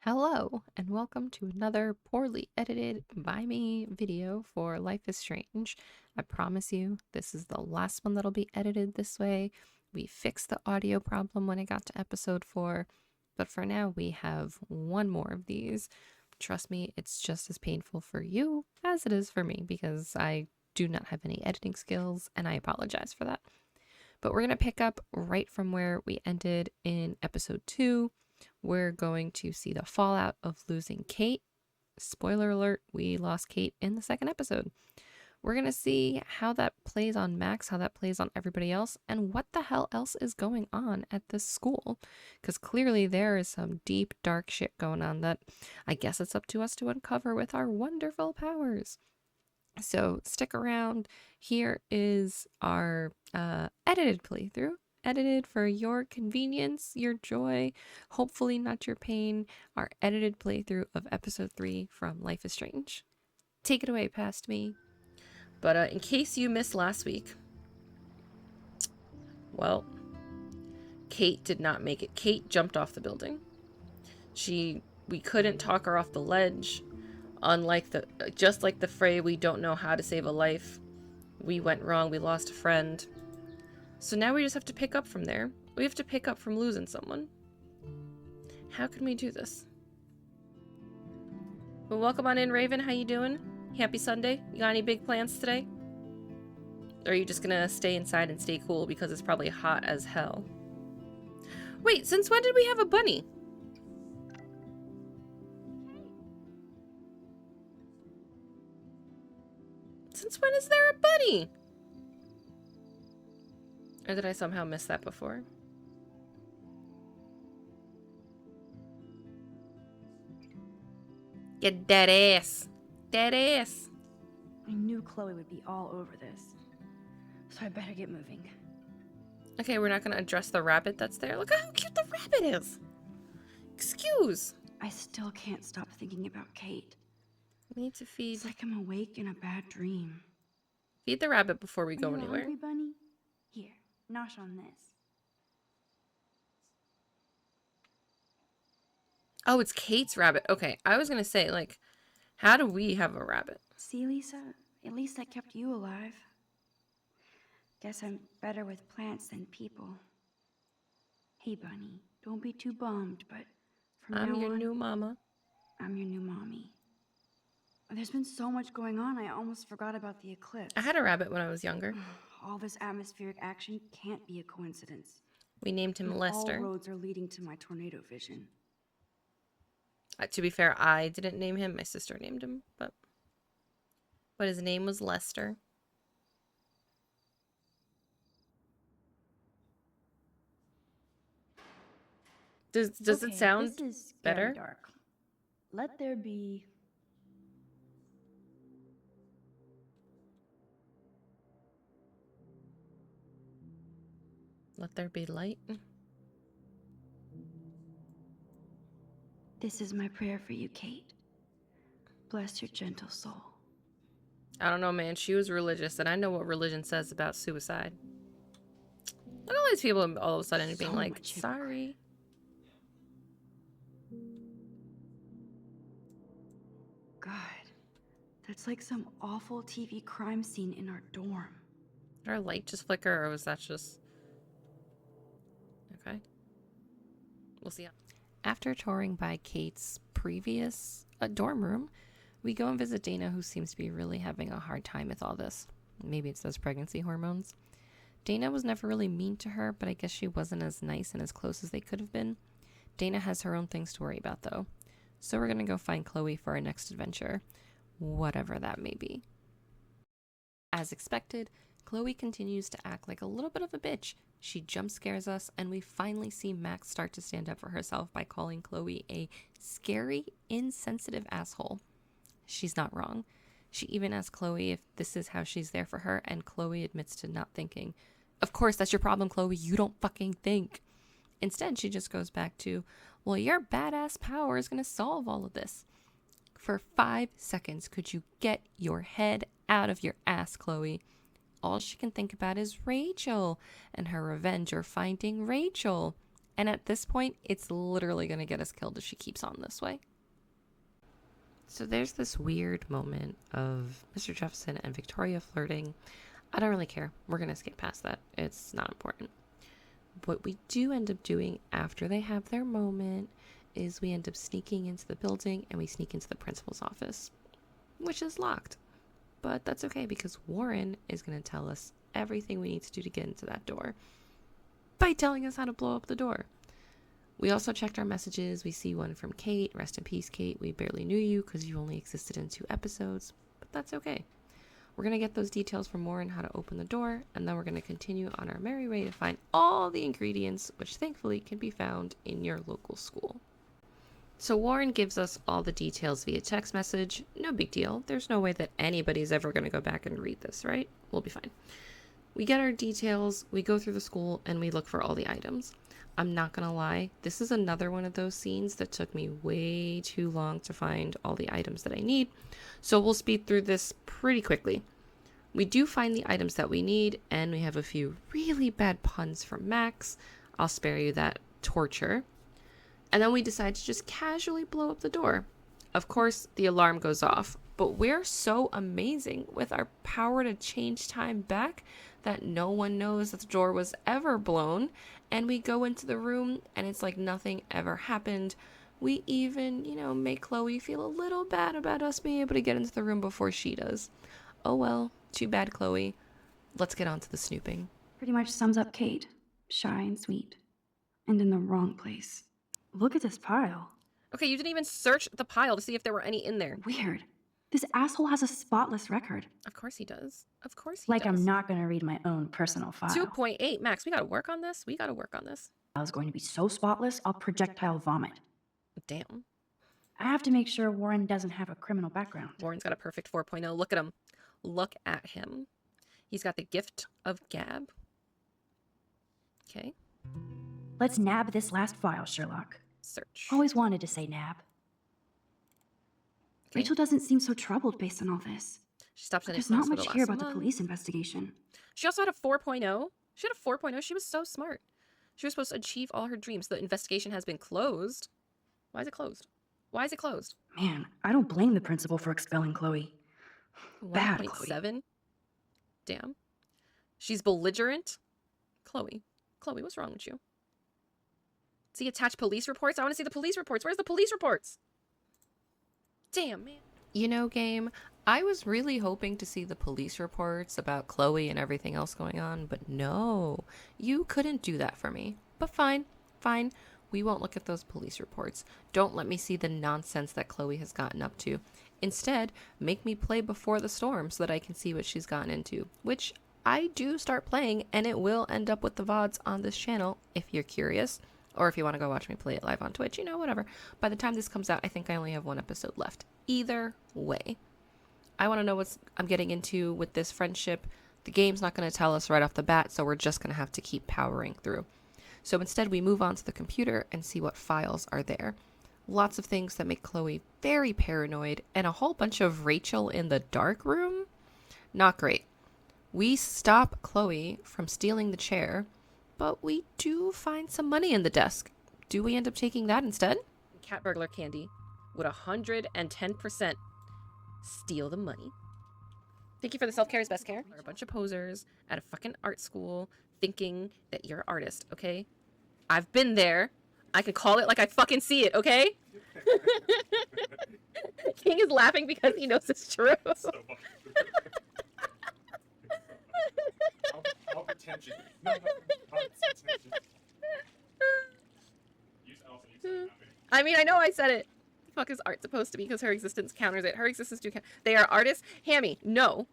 Hello, and welcome to another poorly edited by me video for Life is Strange. I promise you, this is the last one that'll be edited this way. We fixed the audio problem when I got to episode 4, but for now, we have one more of these. Trust me, it's just as painful for you as it is for me because I do not have any editing skills, and I apologize for that. But we're going to pick up right from where we ended in episode 2. We're going to see the fallout of losing Kate. Spoiler alert, we lost Kate in the second episode. We're going to see how that plays on Max, how that plays on everybody else, and what the hell else is going on at this school. Because clearly there is some deep, dark shit going on that I guess it's up to us to uncover with our wonderful powers. So stick around. Here is our edited playthrough. Edited for your convenience, your joy, hopefully not your pain. Our edited playthrough of episode 3 from Life is Strange. Take it away, past me. But in case you missed last week, well, Kate did not make it. Kate jumped off the building. We couldn't talk her off the ledge. Just like the Frey, we don't know how to save a life. We went wrong. We lost a friend. So now we just have to pick up from there. We have to pick up from losing someone. How can we do this? Well, welcome on in, Raven. How you doing? Happy Sunday. You got any big plans today? Or are you just gonna stay inside and stay cool because it's probably hot as hell? Wait, since when did we have a bunny? Since when is there a bunny? Or did I somehow miss that before? Get dead ass. Dead ass. I knew Chloe would be all over this, so I better get moving. Okay, we're not gonna address the rabbit that's there. Look how cute the rabbit is. Excuse. I still can't stop thinking about Kate. We need to feed. It's like I'm awake in a bad dream. Feed the rabbit before we Are go you anywhere. hungry, Bunny? Here, nosh on this. Oh, it's Kate's rabbit. Okay, I was gonna say, like, how do we have a rabbit? See, Lisa? At least I kept you alive. Guess I'm better with plants than people. Hey, Bunny, don't be too bummed, but from I'm now your on, new mama. I'm your new mommy. There's been so much going on, I almost forgot about the eclipse. I had a rabbit when I was younger. All this atmospheric action can't be a coincidence. We named him Lester. All roads are leading to my tornado vision. To be fair, I didn't name him. My sister named him, but his name was Lester. Does it sound this is better? Dark. Let there be. Let there be light. This is my prayer for you, Kate. Bless your gentle soul. I don't know, man. She was religious, and I know what religion says about suicide. Look at all these people all of a sudden being like, sorry. God, that's like some awful TV crime scene in our dorm. Did our light just flicker, or was that just... Okay. We'll see. After touring by Kate's previous dorm room, we go and visit Dana, who seems to be really having a hard time with all this. Maybe it's those pregnancy hormones. Dana was never really mean to her, but I guess she wasn't as nice and as close as they could have been. Dana has her own things to worry about, though. So we're going to go find Chloe for our next adventure, whatever that may be. As expected, Chloe continues to act like a little bit of a bitch. She jump scares us, and we finally see Max start to stand up for herself by calling Chloe a scary, insensitive asshole. She's not wrong. She even asks Chloe if this is how she's there for her, and Chloe admits to not thinking. Of course, that's your problem, Chloe. You don't fucking think. Instead, she just goes back to, well, your badass power is going to solve all of this. For 5 seconds, could you get your head out of your ass, Chloe? All she can think about is Rachel and her revenge or finding Rachel. And at this point, it's literally going to get us killed if she keeps on this way. So there's this weird moment of Mr. Jefferson and Victoria flirting. I don't really care. We're going to skip past that. It's not important. What we do end up doing after they have their moment is we end up sneaking into the building and we sneak into the principal's office, which is locked. But that's okay because Warren is going to tell us everything we need to do to get into that door by telling us how to blow up the door. We also checked our messages. We see one from Kate. Rest in peace, Kate. We barely knew you because you only existed in 2 episodes, but that's okay. We're going to get those details from Warren how to open the door, and then we're going to continue on our merry way to find all the ingredients, which thankfully can be found in your local school. So Warren gives us all the details via text message. No big deal. There's no way that anybody's ever going to go back and read this, right? We'll be fine. We get our details, we go through the school, and we look for all the items. I'm not going to lie, this is another one of those scenes that took me way too long to find all the items that I need, so we'll speed through this pretty quickly. We do find the items that we need, and we have a few really bad puns from Max. I'll spare you that torture. And then we decide to just casually blow up the door. Of course, the alarm goes off, but we're so amazing with our power to change time back that no one knows that the door was ever blown, and we go into the room and it's like nothing ever happened. We even, make Chloe feel a little bad about us being able to get into the room before she does. Oh well, too bad, Chloe. Let's get on to the snooping. Pretty much sums up Kate. Shy and sweet. And in the wrong place. Look at this pile. Okay, you didn't even search the pile to see if there were any in there. Weird. This asshole has a spotless record. Of course he does. Of course he Like does. I'm not going to read my own personal file. 2.8. Max, we gotta work on this. I was going to be so spotless, I'll projectile vomit. Damn. I have to make sure Warren doesn't have a criminal background. Warren's got a perfect 4.0. Look at him. Look at him. He's got the gift of gab. Okay. Let's nab this last file, Sherlock. Search. Always wanted to say nab. Okay. Rachel doesn't seem so troubled based on all this. She stopped in There's not much here about the police investigation. She also had a 4.0. She had a 4.0. She was so smart. She was supposed to achieve all her dreams. The investigation has been closed. Why is it closed? Why is it closed? Man, I don't blame the principal for expelling Chloe. Bad 1.7. Damn. She's belligerent. Chloe, what's wrong with you? See attached police reports? I want to see the police reports. Where's the police reports? Damn, man. Game, I was really hoping to see the police reports about Chloe and everything else going on, but no, you couldn't do that for me. But fine. We won't look at those police reports. Don't let me see the nonsense that Chloe has gotten up to. Instead, make me play Before the Storm so that I can see what she's gotten into, which I do start playing, and it will end up with the VODs on this channel if you're curious. Or if you want to go watch me play it live on Twitch, whatever. By the time this comes out, I think I only have 1 episode left. Either way, I want to know what I'm getting into with this friendship. The game's not going to tell us right off the bat, so we're just going to have to keep powering through. So instead, we move on to the computer and see what files are there. Lots of things that make Chloe very paranoid, and a whole bunch of Rachel in the dark room. Not great. We stop Chloe from stealing the chair, but we do find some money in the desk. Do we end up taking that instead? Cat burglar candy would 110% steal the money. Thank you for the self-care is best care. We're a bunch of posers at a fucking art school thinking that you're an artist, okay? I've been there. I can call it like I fucking see it, okay? King is laughing because he knows it's true. I'll pretend you. No, I mean, I know I said it. The fuck is art supposed to be? Because her existence counters it. Her existence do count. They are artists. Hammy, no.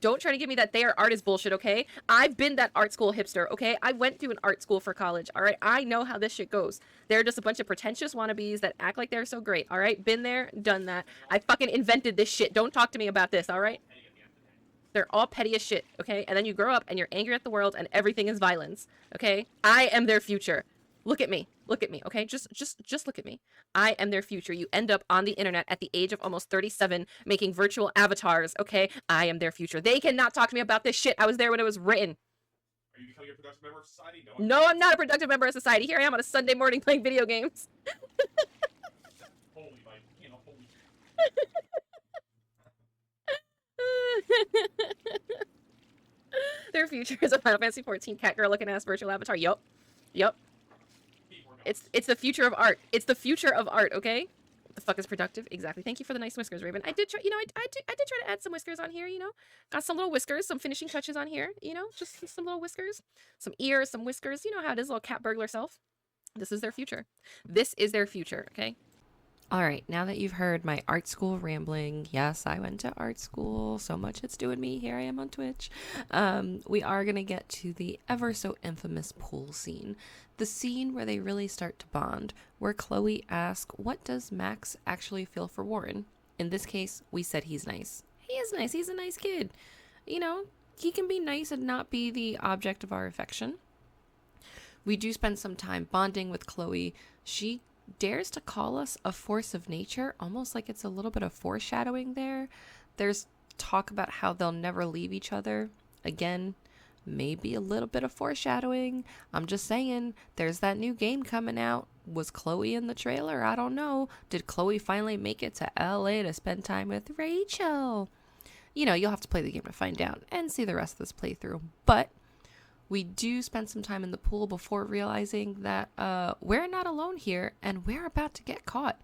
Don't try to give me that they are artists bullshit, okay? I've been that art school hipster, okay? I went to an art school for college, all right? I know how this shit goes. They're just a bunch of pretentious wannabes that act like they're so great, all right? Been there, done that. I fucking invented this shit. Don't talk to me about this, all right? They're all petty as shit, okay? And then you grow up and you're angry at the world and everything is violence, okay? I am their future. Look at me, okay? Just look at me. I am their future. You end up on the internet at the age of almost 37 making virtual avatars, okay? I am their future. They cannot talk to me about this shit. I was there when it was written. Are you becoming a productive member of society? No, No, I'm not a productive member of society. Here I am on a Sunday morning playing video games. holy, like, you know, holy. Their future is a Final Fantasy 14 cat girl looking ass virtual avatar. Yup. Yup. It's the future of art. It's the future of art, okay? What the fuck is productive? Exactly. Thank you for the nice whiskers, Raven. I did try, I did try to add some whiskers on here, Got some little whiskers, some finishing touches on here, just some little whiskers. Some ears, some whiskers. You know how it is, little cat burglar self. This is their future. This is their future, okay? All right, now that you've heard my art school rambling, yes, I went to art school. So much it's doing me. Here I am on Twitch. We are going to get to the ever so infamous pool scene. The scene where they really start to bond, where Chloe asks, what does Max actually feel for Warren? In this case, we said he's nice. He is nice. He's a nice kid. He can be nice and not be the object of our affection. We do spend some time bonding with Chloe. She dares to call us a force of nature, almost like it's a little bit of foreshadowing there. There's talk about how they'll never leave each other. Again, maybe a little bit of foreshadowing. I'm just saying, there's that new game coming out. Was Chloe in the trailer? I don't know. Did Chloe finally make it to LA to spend time with Rachel? You'll have to play the game to find out and see the rest of this playthrough. But we do spend some time in the pool before realizing that we're not alone here and we're about to get caught.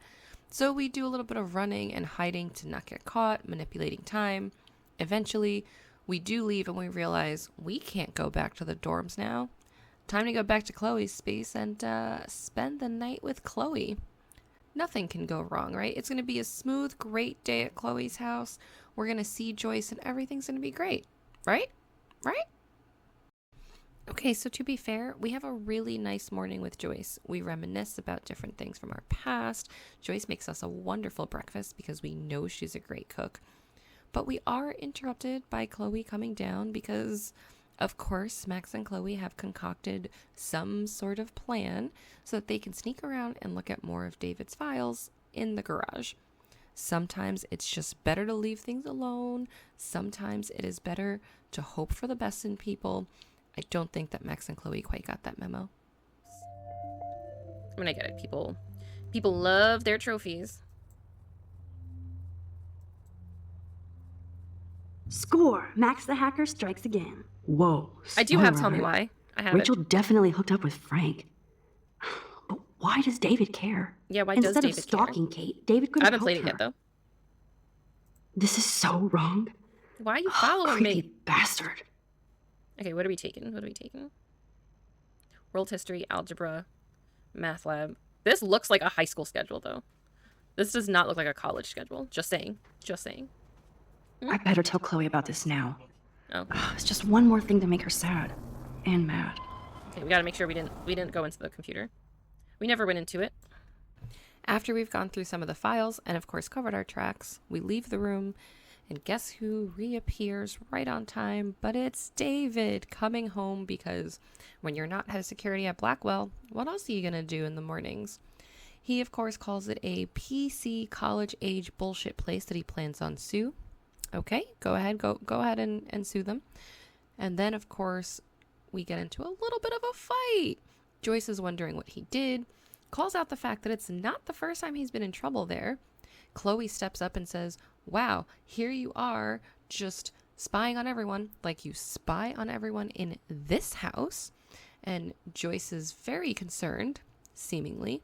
So we do a little bit of running and hiding to not get caught, manipulating time. Eventually, we do leave and we realize we can't go back to the dorms now. Time to go back to Chloe's space and spend the night with Chloe. Nothing can go wrong, right? It's going to be a smooth, great day at Chloe's house. We're going to see Joyce and everything's going to be great, right? Right? Okay, so to be fair, we have a really nice morning with Joyce. We reminisce about different things from our past. Joyce makes us a wonderful breakfast because we know she's a great cook. But we are interrupted by Chloe coming down because, of course, Max and Chloe have concocted some sort of plan so that they can sneak around and look at more of David's files in the garage. Sometimes it's just better to leave things alone. Sometimes it is better to hope for the best in people. I don't think that Max and Chloe quite got that memo. I get it. People love their trophies. Score! Max the hacker strikes again. Whoa. I do have spoiler Tell Me alert. Why. I have Rachel it. definitely hooked up with Frank. But why does David care? Yeah, why Instead does David of stalking care? Kate, David could I have haven't played it helped yet, her. though. This is so wrong. Why are you following Creepy me? bastard. Okay, what are we taking? World history, algebra, math lab. This looks like a high school schedule, though. This does not look like a college schedule. Just saying. I better tell Chloe about this now. Oh. It's just one more thing to make her sad. And mad. Okay, we gotta make sure we didn't go into the computer. We never went into it. After we've gone through some of the files and of course covered our tracks, we leave the room and guess who reappears right on time? But it's David coming home because when you're not head of security at Blackwell, what else are you gonna do in the mornings? He of course calls it a PC college age bullshit place that he plans on sue. Okay, go ahead and sue them. And then of course we get into a little bit of a fight. Joyce is wondering what he did, calls out the fact that it's not the first time he's been in trouble there. Chloe steps up and says, wow, here you are just spying on everyone like you spy on everyone in this house. And Joyce is very concerned, seemingly.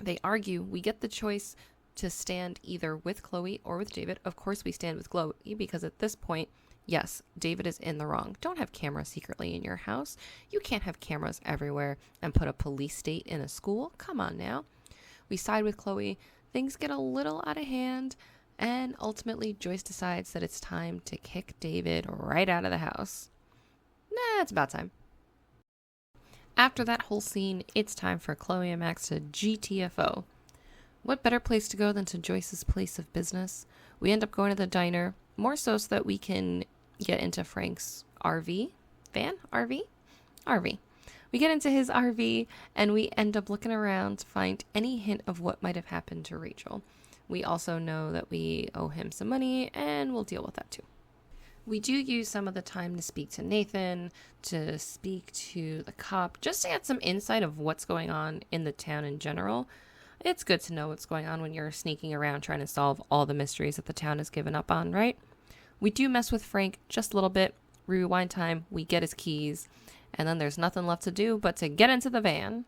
They argue. We get the choice to stand either with Chloe or with David. Of course we stand with Chloe because at this point, yes, David is in the wrong. Don't have cameras secretly in your house. You can't have cameras everywhere and put a police state in a school. Come on now. We side with Chloe. Things get a little out of hand. And ultimately, Joyce decides that it's time to kick David right out of the house. Nah, it's about time. After that whole scene, it's time for Chloe and Max to GTFO. What better place to go than to Joyce's place of business? We end up going to the diner, more so that we can get into Frank's RV. RV. We get into his RV, and we end up looking around to find any hint of what might have happened to Rachel. We also know that we owe him some money, and we'll deal with that too. We do use some of the time to speak to Nathan, to speak to the cop, just to get some insight of what's going on in the town in general. It's good to know what's going on when you're sneaking around trying to solve all the mysteries that the town has given up on, right? We do mess with Frank just a little bit. Rewind time, we get his keys, and then there's nothing left to do but to get into the van.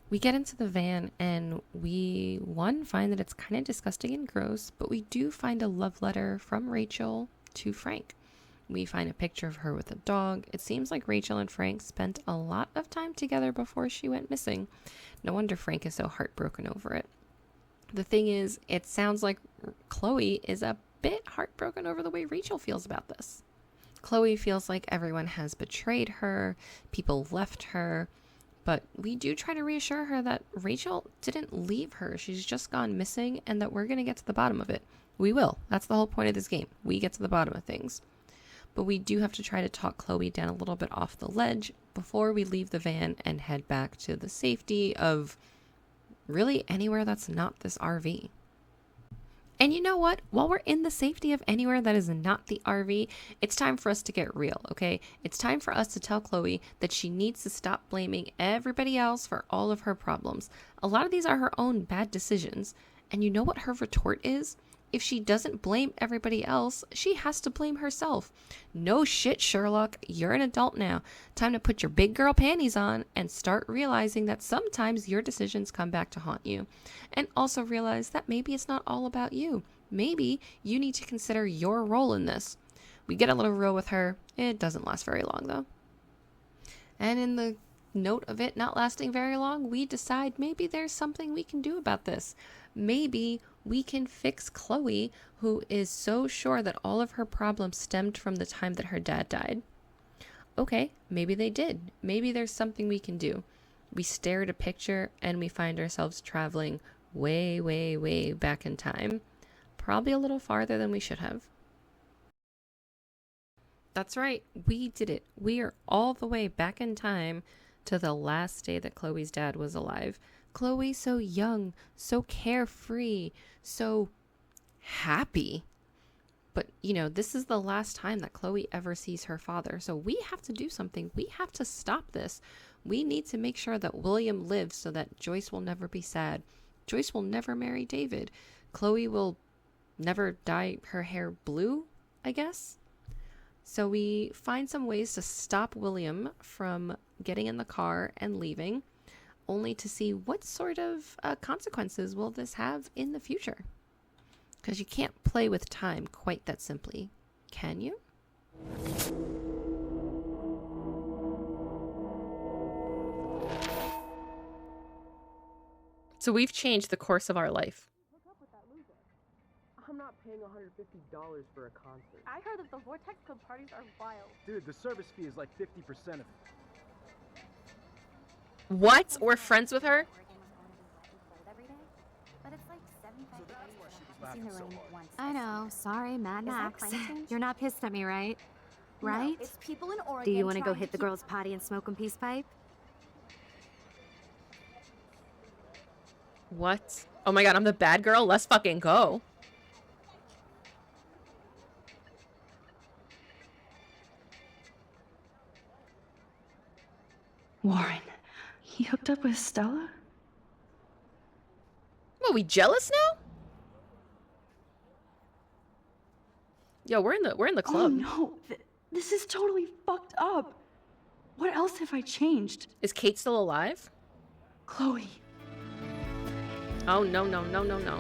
We get into the van and we, find that it's kind of disgusting and gross, but we do find a love letter from Rachel to Frank. We find a picture of her with a dog. It seems like Rachel and Frank spent a lot of time together before she went missing. No wonder Frank is so heartbroken over it. The thing is, it sounds like Chloe is a bit heartbroken over the way Rachel feels about this. Chloe feels like everyone has betrayed her, people left her, but we do try to reassure her that Rachel didn't leave her. She's just gone missing and that we're going to get to the bottom of it. We will. That's the whole point of this game. We get to the bottom of things. But we do have to try to talk Chloe down a little bit off the ledge before we leave the van and head back to the safety of really anywhere that's not this RV. And you know what? While we're in the safety of anywhere that is not the RV, it's time for us to get real, okay? It's time for us to tell Chloe that she needs to stop blaming everybody else for all of her problems. A lot of these are her own bad decisions. And you know what her retort is? If she doesn't blame everybody else, she has to blame herself. No shit, Sherlock. You're an adult now. Time to put your big girl panties on and start realizing that sometimes your decisions come back to haunt you. And also realize that maybe it's not all about you. Maybe you need to consider your role in this. We get a little real with her. It doesn't last very long, though. And in the note of it not lasting very long, we decide maybe there's something we can do about this. Maybe we can fix Chloe, who is so sure that all of her problems stemmed from the time that her dad died. Okay, maybe they did. Maybe there's something we can do. We stare at a picture and we find ourselves traveling way, way, way back in time. Probably a little farther than we should have. That's right, we did it. We are all the way back in time to the last day that Chloe's dad was alive. Chloe, so young, so carefree, so happy. But, this is the last time that Chloe ever sees her father. So we have to do something. We have to stop this. We need to make sure that William lives so that Joyce will never be sad. Joyce will never marry David. Chloe will never dye her hair blue, I guess. So we find some ways to stop William from getting in the car and leaving, only to see what sort of consequences will this have in the future. Because you can't play with time quite that simply, can you? So we've changed the course of our life. I'm not paying $150 for a concert. I heard that the Vortex Club parties are wild. Dude, the service fee is like 50% of it. What? We're friends with her? I know. Sorry, Mad Max. climate change? You're not pissed at me, right? Right? No, it's people in Oregon. Do you want to go trying hit the keep- girls' potty and smoke a peace pipe? What? Oh my god, I'm the bad girl? Let's fucking go. Warren, he hooked up with Stella? What, we jealous now? Yo, we're in the Oh club. no, this is totally fucked up. What else have I changed? Is Kate still alive? Chloe. Oh, no, no, no, no, no.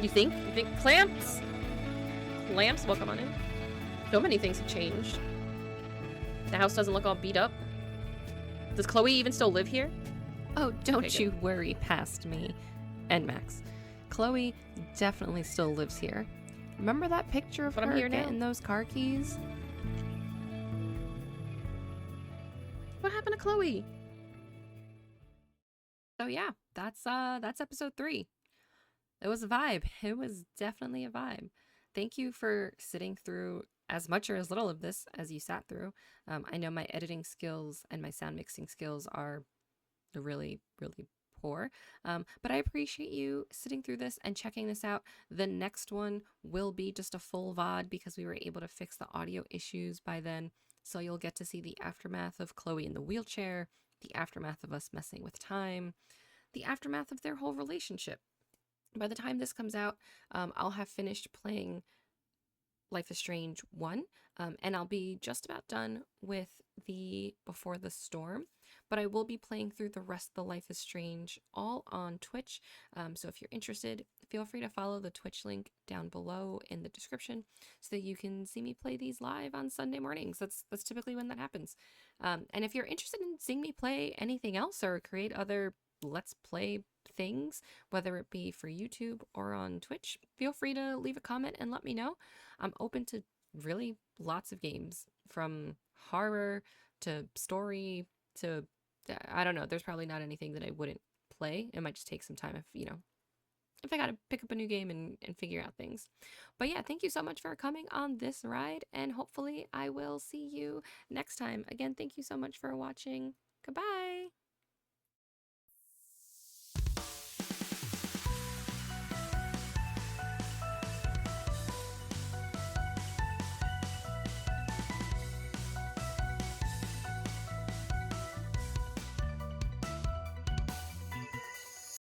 You think? Clamps? Clamps? Well, come on in. So many things have changed. The house doesn't look all beat up. Does Chloe even still live here? Oh, don't Okay, you worry past me and Max. Chloe definitely still lives here. Remember that picture of But I'm her here now. getting those car keys? What happened to Chloe? So yeah, that's episode 3. It was a vibe. It was definitely a vibe. Thank you for sitting through as much or as little of this as you sat through. I know my editing skills and my sound mixing skills are really, really poor. But I appreciate you sitting through this and checking this out. The next one will be just a full VOD because we were able to fix the audio issues by then. So you'll get to see the aftermath of Chloe in the wheelchair, the aftermath of us messing with time, the aftermath of their whole relationship. By the time this comes out, I'll have finished playing Life is Strange 1, and I'll be just about done with the Before the Storm, but I will be playing through the rest of the Life is Strange all on Twitch, so if you're interested, feel free to follow the Twitch link down below in the description so that you can see me play these live on Sunday mornings. That's typically when that happens. And if you're interested in seeing me play anything else or create other Let's Play things, whether it be for YouTube or on Twitch, feel free to leave a comment and let me know. I'm open to really lots of games, from horror to story to, I don't know, there's probably not anything that I wouldn't play. It might just take some time if, if I gotta pick up a new game and figure out things. But yeah, thank you so much for coming on this ride, and hopefully I will see you next time. Again, thank you so much for watching. Goodbye!